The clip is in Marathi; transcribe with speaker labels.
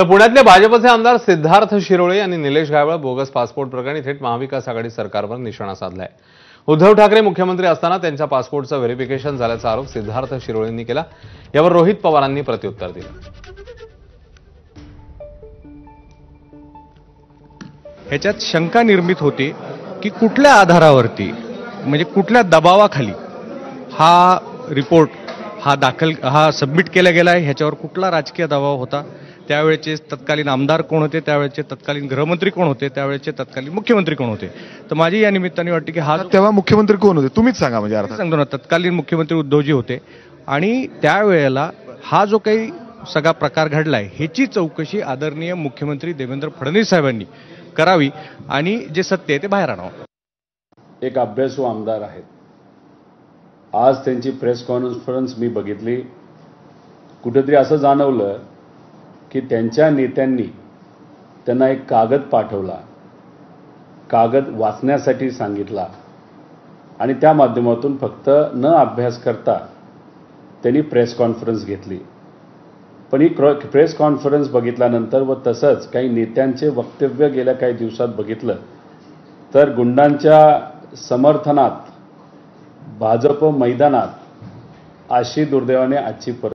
Speaker 1: तर पुण्यातले भाजपचे आमदार सिद्धार्थ शिरोळे यांनी निलेश गायवळ बोगस पासपोर्ट प्रकरणी थेट महाविकास आघाडी सरकारवर निशाणा साधलाय। उद्धव ठाकरे मुख्यमंत्री असताना त्यांच्या पासपोर्टचं व्हेरिफिकेशन झाल्याचा आरोप सिद्धार्थ शिरोळेंनी केला। यावर रोहित पवारांनी प्रत्युत्तर दिलं।
Speaker 2: ह्याच्यात शंका निर्मित होते की कुठल्या आधारावरती म्हणजे कुठल्या दबावाखाली हा रिपोर्ट हा सबमिट केला गेला आहे, ह्याच्यावर कुठला राजकीय दबाव होता, त्यावेळेचे तत्कालीन आमदार कोण होते, त्यावेळेचे तत्कालीन गृहमंत्री कोण होते, त्यावेळेचे तत्कालीन मुख्यमंत्री कोण होते। तर माझी या निमित्ताने वाटते की
Speaker 3: तेव्हा मुख्यमंत्री कोण होते तुम्हीच सांगा। म्हणजे अर्थ
Speaker 2: सांगतो ना, तत्कालीन मुख्यमंत्री उद्धवजी होते आणि त्यावेळेला हा जो काही सगळा प्रकार घडलाय ह्याची चौकशी आदरणीय मुख्यमंत्री देवेंद्र फडणवीस साहेबांनी करावी आणि जे सत्य आहे ते बाहेर आणावं।
Speaker 4: एक अभ्यासू आमदार आहेत। आज त्यांची प्रेस कॉन्फरन्स मी बघितली। कुठेतरी असं जाणवलं की त्यांच्या नेत्यांनी त्यांना एक कागद पाठवला, कागद वाचण्यासाठी सांगितला आणि त्या माध्यमातून फक्त न अभ्यास करता त्यांनी प्रेस कॉन्फरन्स घेतली। पण ही प्रेस कॉन्फरन्स बघितल्यानंतर व तसंच काही नेत्यांचे वक्तव्य गेल्या काही दिवसात बघितलं तर गुंडांच्या समर्थनात भाजप मैदानात अशी दुर्दैवाने आजची